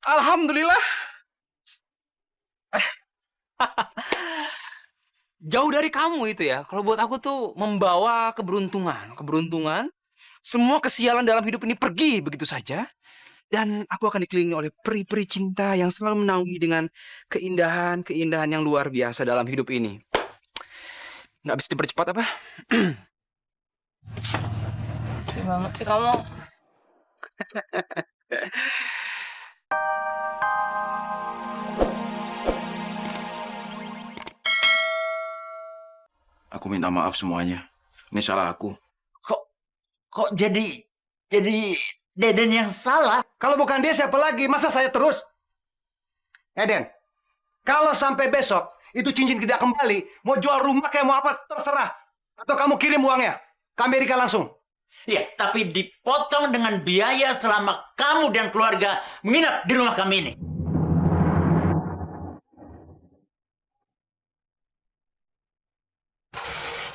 Alhamdulillah. Jauh dari kamu itu ya. Kalau buat aku tuh membawa keberuntungan. Keberuntungan, semua kesialan dalam hidup ini pergi begitu saja. Dan aku akan dikelilingi oleh peri-peri cinta yang selalu menaungi dengan keindahan-keindahan yang luar biasa dalam hidup ini. Nggak bisa dipercepat apa? Sih banget sih kamu. Aku minta maaf semuanya. Ini salah aku. Kok kok jadi Deden yang salah? Kalau bukan dia siapa lagi? Masa saya terus? Eden, kalau sampai besok itu cincin tidak kembali, mau jual rumah kayak mau apa terserah. Atau kamu kirim uangnya ke Amerika langsung. Ya, tapi dipotong dengan biaya selama kamu dan keluarga menginap di rumah kami ini.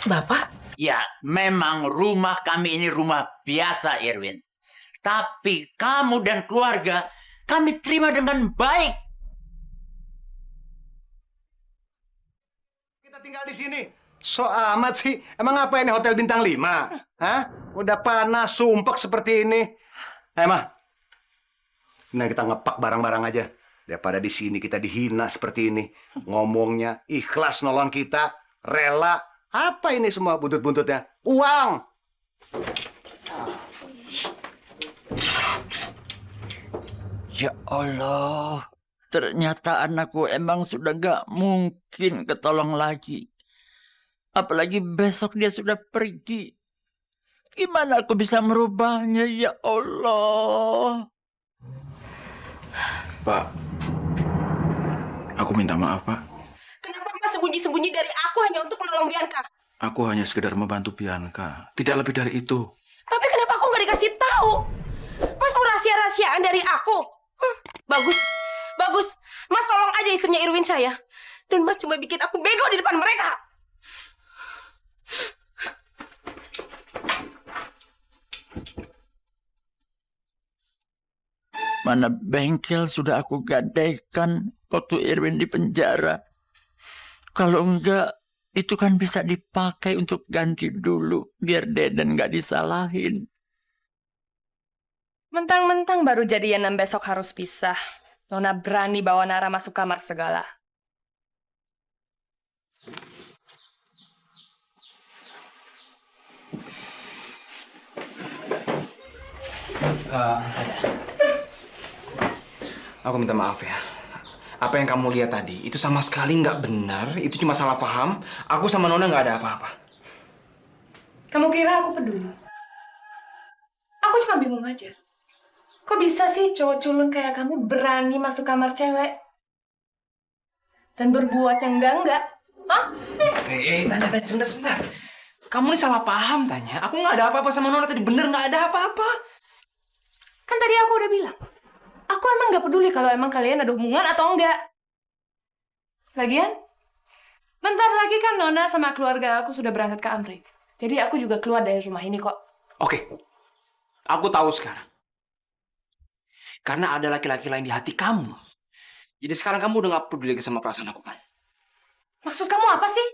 Bapak, Ya, memang rumah kami ini rumah biasa, Irwin. Tapi kamu dan keluarga kami terima dengan baik. Kita tinggal di sini. So amat sih. Emang apa ini hotel bintang 5? Hah? Udah panas, sumpek seperti ini. Mah. Nah, kita ngepak barang-barang aja. Daripada di sini kita dihina seperti ini. Ngomongnya ikhlas nolong kita, rela. Apa ini semua buntut-buntutnya? Uang! Ya Allah, ternyata anakku emang sudah gak mungkin ketolong lagi. Apalagi besok dia sudah pergi. Gimana aku bisa merubahnya, ya Allah? Pak, aku minta maaf, Pak. kenapa Mas sembunyi-sembunyi dari aku hanya untuk menolong Bianca? Aku hanya sekedar membantu Bianca. Tidak lebih dari itu. Tapi kenapa aku nggak dikasih tahu? Mas mau rahasia-rahasiaan dari aku? Bagus, bagus. Mas tolong aja istrinya Irwin saya. Dan Mas cuma bikin aku bego di depan mereka. Mana bengkel sudah aku gadaikan waktu Irwin di penjara. Kalau enggak, itu kan bisa dipakai untuk ganti dulu biar Deden nggak disalahin. Mentang-mentang baru jadian dan besok harus pisah. Nona berani bawa Nara masuk kamar segala. Aku minta maaf ya. Apa yang kamu lihat tadi, itu sama sekali nggak benar. Itu cuma salah paham. Aku sama Nona nggak ada apa-apa. Kamu kira aku peduli? Aku cuma bingung aja. Kok bisa sih cowok culun kayak kamu berani masuk kamar cewek? Dan berbuat yang enggak-enggak? Hah? Tanya, sebentar. Kamu ini salah paham, Tanya. Aku nggak ada apa-apa sama Nona tadi. Bener nggak ada apa-apa. Kan tadi aku udah bilang. Aku emang nggak peduli kalau emang kalian ada hubungan atau enggak. Lagian, bentar lagi kan Nona sama keluarga aku sudah berangkat ke Amrik. Jadi aku juga keluar dari rumah ini kok. Oke. Aku tahu sekarang. Karena ada laki-laki lain di hati kamu. Jadi sekarang kamu udah nggak peduli lagi sama perasaan aku kan? Maksud kamu apa sih?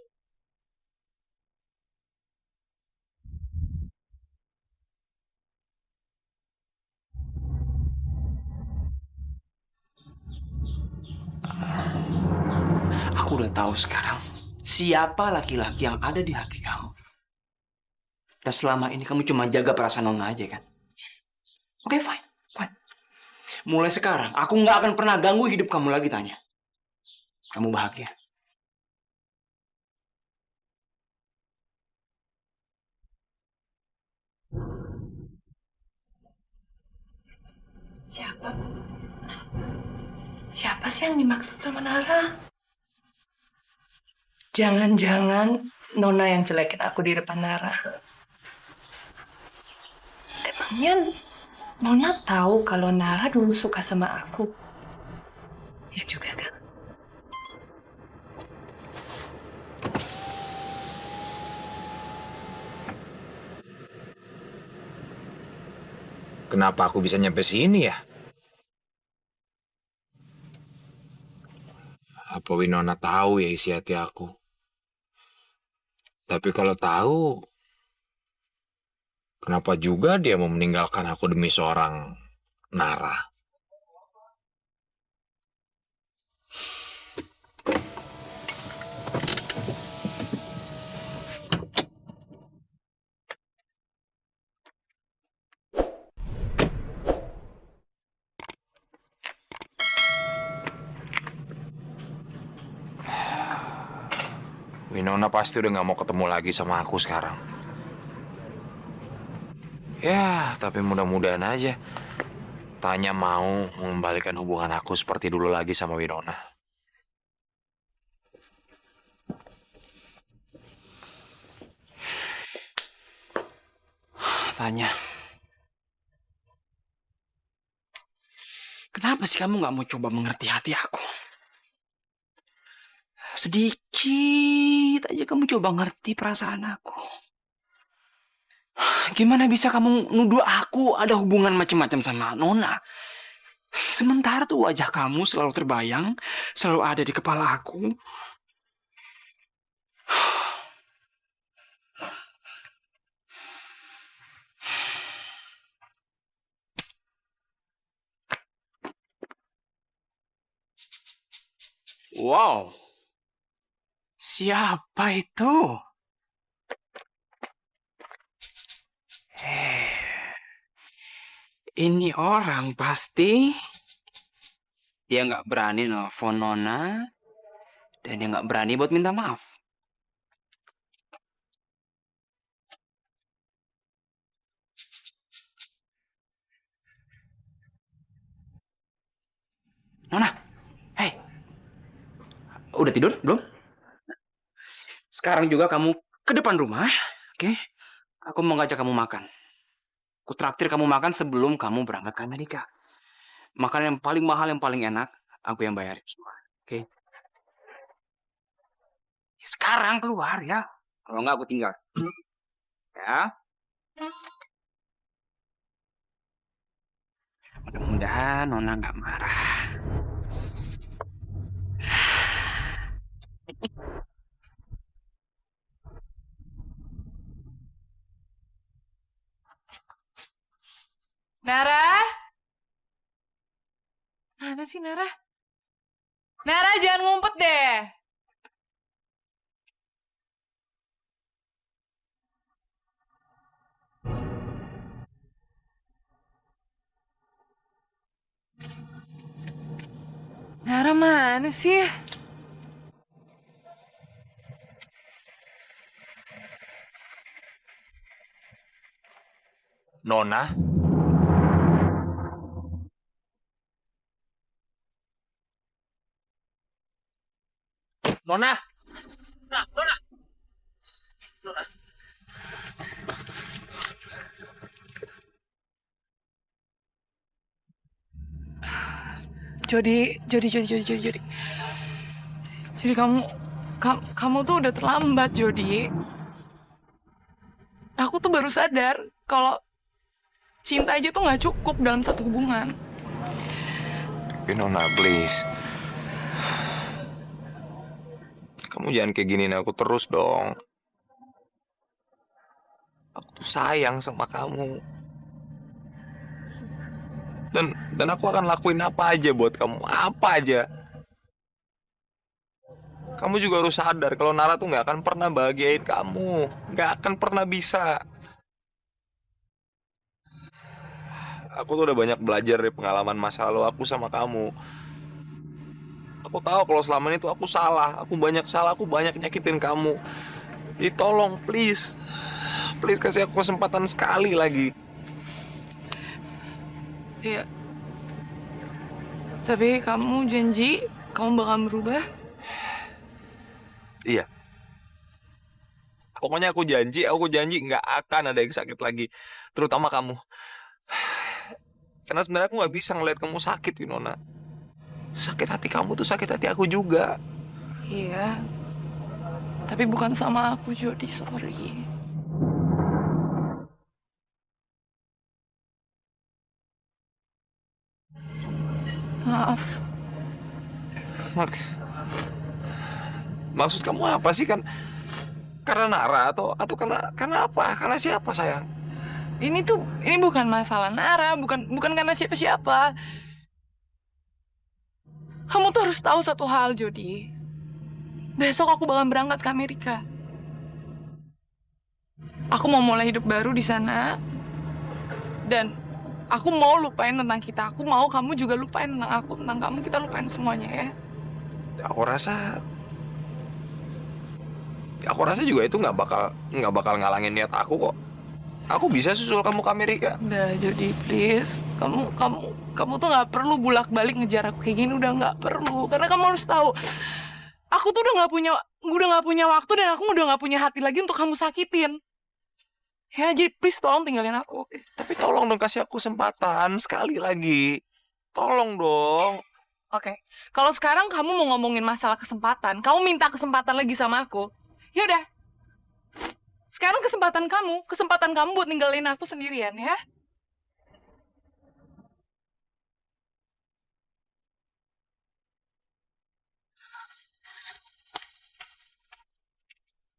Aku udah tahu sekarang siapa laki-laki yang ada di hati kamu. Dan selama ini kamu cuma jaga perasaan Nona aja kan? Oke, fine. Mulai sekarang, aku nggak akan pernah ganggu hidup kamu lagi, Tanya. Kamu bahagia. Siapa? Siapa sih yang dimaksud sama Nara? Jangan-jangan Nona yang jelekin aku di depan Nara. Emangnya Nona tahu kalau Nara dulu suka sama aku? Ya juga kan? Kenapa aku bisa nyampe sini ya? apa Winona tahu ya isi hati aku? Tapi kalau tahu, kenapa juga dia mau meninggalkan aku demi seorang Nara? Winona pasti udah gak mau ketemu lagi sama aku sekarang. Ya, tapi mudah-mudahan aja Tanya mau mengembalikan hubungan aku seperti dulu lagi sama Winona. Tanya, kenapa sih kamu nggak mau coba mengerti hati aku? Sedikit aja kamu coba ngerti perasaan aku. Gimana bisa kamu nuduh aku ada hubungan macam-macam sama Nona? Sementara tuh wajah kamu selalu terbayang, selalu ada di kepala aku. Wow, siapa itu? Eh, ini orang pasti dia nggak berani nelfon Nona dan dia nggak berani buat minta maaf. Nona, hey, udah tidur belum? Sekarang juga kamu ke depan rumah, oke? Aku mau ngajak kamu makan. Aku traktir kamu makan sebelum kamu berangkat ke Amerika. Makanan yang paling mahal, yang paling enak, aku yang bayarin semua, oke? Sekarang keluar ya, kalau nggak aku tinggal. Ya, mudah-mudahan Nona nggak marah. Nara? Mana sih Nara? Nara, jangan ngumpet deh. Nara mana sih? Nona? Nona? Jody. Jadi kamu tuh udah terlambat, Jody. Aku tuh baru sadar kalau cinta aja tuh nggak cukup dalam satu hubungan. Winona, please. Kamu jangan kayak giniin aku terus dong. Aku tuh sayang sama kamu. Dan aku akan lakuin apa aja buat kamu. Apa aja. Kamu juga harus sadar kalau Nara tuh nggak akan pernah bahagiain kamu. Nggak akan pernah bisa. Aku tuh udah banyak belajar dari pengalaman masa lalu aku sama kamu. Aku tahu kalau selama ini tuh aku salah. Aku banyak nyakitin kamu. Jadi tolong, please. Please kasih aku kesempatan sekali lagi. Iya. Tapi kamu janji kamu bakal berubah? Iya. Pokoknya aku janji nggak akan ada yang sakit lagi. Terutama kamu. Karena sebenarnya aku nggak bisa ngeliat kamu sakit, Winona. Sakit hati kamu tuh sakit hati aku juga. Iya. Tapi bukan sama aku, Jody. Sorry. Maaf. Maksud kamu apa sih kan? Karena Nara atau karena apa? Karena siapa sayang? Ini bukan masalah Nara, bukan karena siapa-siapa. Kamu tuh harus tahu satu hal, Jody. Besok aku bakal berangkat ke Amerika. Aku mau mulai hidup baru di sana. Dan aku mau lupain tentang kita. Aku mau kamu juga lupain tentang aku, tentang kamu. Kita lupain semuanya ya. Aku rasa juga itu nggak bakal ngalangin niat aku kok. Aku bisa susul kamu ke Amerika. Udah, Jody, please. Kamu tuh nggak perlu bolak-balik ngejar aku kayak gini. Udah nggak perlu. Karena kamu harus tahu, aku tuh udah nggak punya waktu dan aku udah nggak punya hati lagi untuk kamu sakitin. Ya, jadi please tolong tinggalin aku. Tapi tolong dong kasih aku kesempatan sekali lagi. Tolong dong. Oke. Kalau sekarang kamu mau ngomongin masalah kesempatan, kamu minta kesempatan lagi sama aku. Ya udah. Sekarang kesempatan kamu buat ninggalin aku sendirian ya.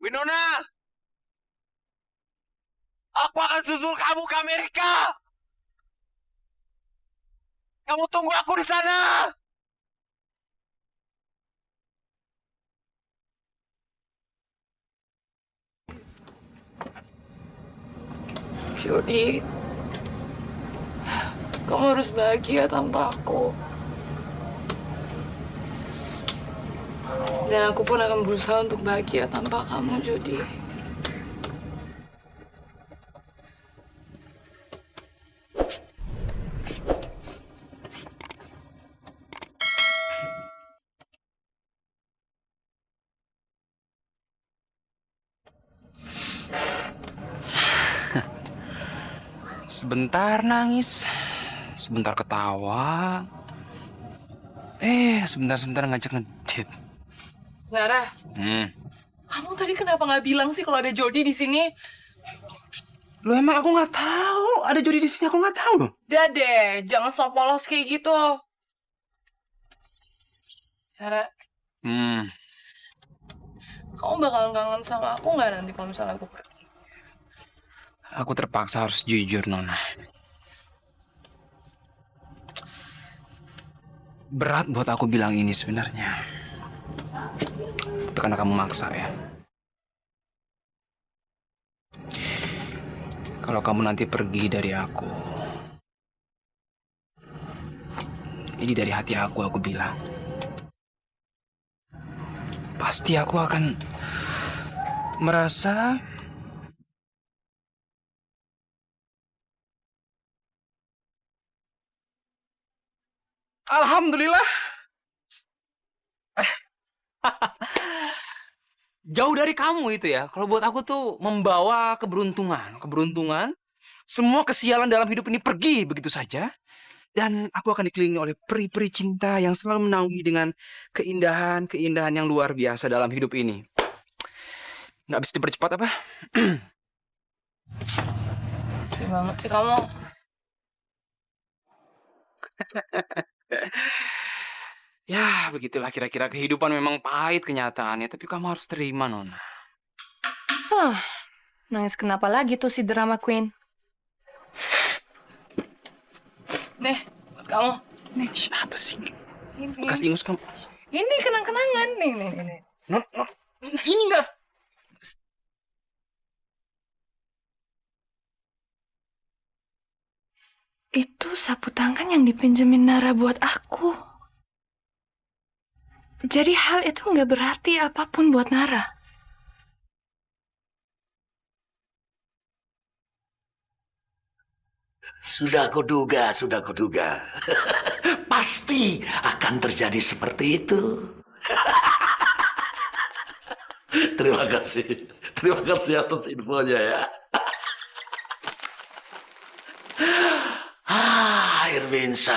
Winona, aku akan susul kamu ke Amerika. Kamu tunggu aku di sana. Jody, kamu harus bahagia tanpa aku. Dan aku pun akan berusaha untuk bahagia tanpa kamu, Jody. Sebentar nangis, sebentar ketawa, sebentar-sebentar ngajak ngedit. Nara, kamu tadi kenapa nggak bilang sih kalau ada Jody di sini? Lo emang aku nggak tahu ada Jody di sini, aku nggak tahu loh. Udah deh, jangan sok polos kayak gitu. Nara, kamu bakal kangen sama aku nggak nanti kalau misalnya aku pergi? Aku terpaksa harus jujur, Nona. Berat buat aku bilang ini sebenarnya. Tapi karena kamu maksa ya. Kalau kamu nanti pergi dari aku, ini dari hati aku bilang. Pasti aku akan merasa Alhamdulillah. Jauh dari kamu itu ya. Kalau buat aku tuh membawa keberuntungan. Semua kesialan dalam hidup ini pergi begitu saja. Dan aku akan dikelilingi oleh peri-peri cinta yang selalu menaungi dengan keindahan yang luar biasa dalam hidup ini. Nggak bisa dipercepat apa? Sih banget sih kamu. Ya, begitulah kira-kira kehidupan memang pahit kenyataannya. Tapi kamu harus terima, Nona. Nangis kenapa lagi tuh si drama queen? Nih, buat kamu. Nih, siapa sih? Ini. Bekas ingus kamu. Ini kenang-kenangan nih. Non, ini nggak... Itu sapu tangan yang dipinjemin Nara buat aku. Jadi hal itu nggak berarti apapun buat Nara. Sudah kuduga. Pasti akan terjadi seperti itu. Terima kasih atas infonya ya. Irwinsa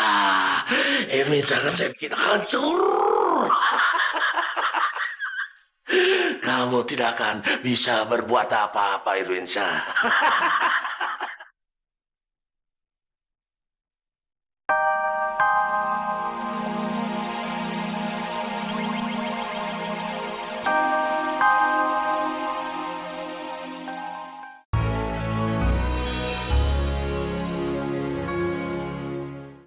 kan saya bikin hancur. Kamu tidak akan bisa berbuat apa-apa, Irwinsa.